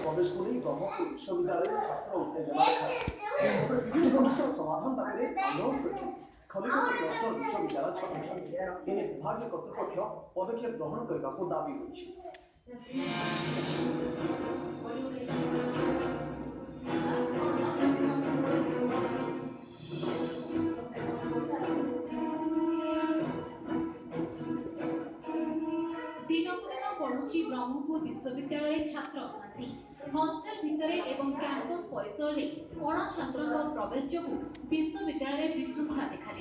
प्रवेश को नहीं ब्रह्मपुर विश्वविद्यालय छात्र उत्तेजना समाधान दाबी आंदोलन कर खलिकोट क्लस्टर विश्वविद्यालय छात्र एने विभाग कर्तृपक्ष पदक्षेप ग्रहण करने को दाबी होइछि। ब्रह्मपुर विश्वविद्यालय छात्र अशांति हस्टेल भितर एवं कैंपस परिसर में अण छात्र प्रवेश जो विश्वविद्यालय विशृंखला देखा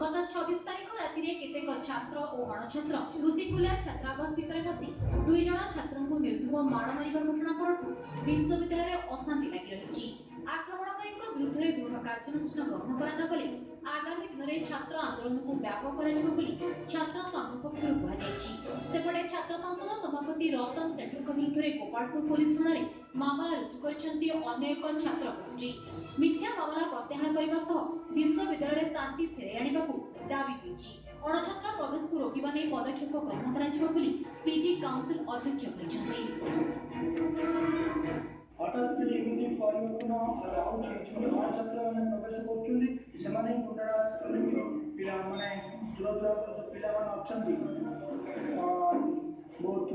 गत 26 तारीख राति केतेक छात्र और अण छात्र ऋषिकुल्या छात्रावास भितर बसी 2 जण छात्र को निर्धुम माड़ मारिबा घटना पर विश्वविद्यालय अशांति लगी रही। आक्रमणकारी विरुद्ध दृढ़ कार्यानुष्ठान ग्रहण करागले आगामी दिन में छात्र आंदोलन को व्यापक छात्र संघ पक्षर कहपटे छात्र संसद सभापति रतन सेठर विरुद्ध गोपालपुर पुलिस थाना मामला रुजु कर एक छात्र गोष्ठी मिथ्या मामला प्रत्याहार करने विश्वविद्यालय शांति फेरे आने दाबी अणछात्र प्रवेश को रोकने नहीं पदक्षेप ग्रहण कर पीजी काउंसिल अध्यक्ष हठात एमती परिवर्तन छात्र मैंने प्रवेश कर गुंडा पिला माने दूर दूर पिला अच्छा बहुत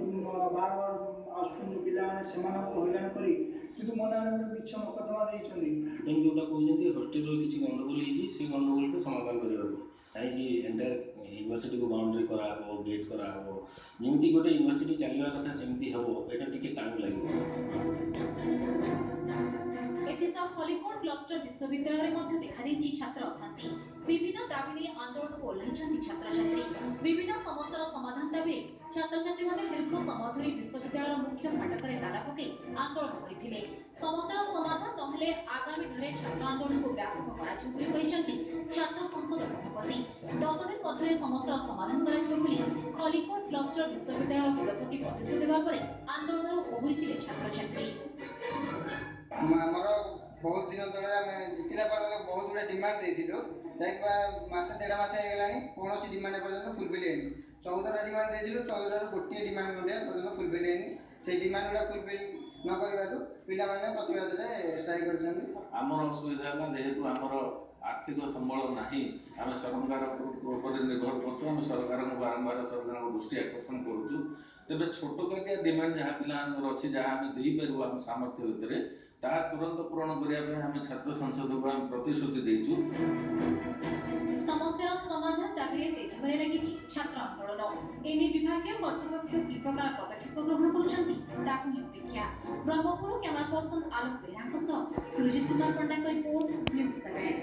बार बार आसुन पिला हईराण कर मन मिछ मकदमा देते जोटा कहते हस्टेल किसी गंडगोल से गंडगोल को समाधान करने कहीं एंटायर यूनिवर्सिटी को बाउंड्री कराव गेट कराव जमी गोटे यूनिवर्सिटी चलवा कथा सेमती हम यहाँ टी टाइम लगे। खलिकोट क्लस्टर विश्वविद्यालय देखा छात्र अशांति विभिन्न दाबी नहीं आंदोलन को ओह्लैंट छात्र छात्री विभिन्न समस्या समाधान दाबी छात्र छात्री मैंने दीर्घ समय धरी विश्वविद्यालय मुख्य फाटक ताला पकई आंदोलन करते समस्या समाधान नहले आगामी दिन में छात्र आंदोलन को व्यापक छात्र संसद सभापति 10 दिन मध्य समस्या समाधान खलिकोट क्लस्टर विश्वविद्यालय कुलपति प्रतिश्रुति देवा आंदोलन ओह्लैंट छात्र छात्री बहुत दिन तले जितला पर बहुत गुड़ा डिमांड देथिलु मासे 1.5 मास होगा कौन डिमांड पर्यटन फुलफिल है 14टा डिमांड देथिलु 14 गोटे डिमांड पर्यटन फुलफिल है से डिमांड गुड़ा फुलफिल न कर पिला माने प्रतिवाद स्ट्राइक कर आमर असुविधा जेहेतु आमर आर्थिक संबल ना आम सरकार निर्भर कर सरकार को बारंबार सरकार दृष्टि आकर्षण करुचु तेज छोट काटिया डिमांड जहाँ पिला अच्छी जहाँ आम देपारू आम सामर्थ्य भितर ता तुरंत पूरण करने आम छात्र संसद को आम प्रतिश्रुति देचु। समस्या समाधान दाबी तेजमरे लगी छात्र आंदोलन एने विभागीय कर्तृपक्ष कि प्रकार पदक्षेप ग्रहण करुछंती ब्रह्मपुर कैमरा पर्सन आलोक बेहरा सुरजित कुमार पंडा रिपोर्ट न्यूज 7।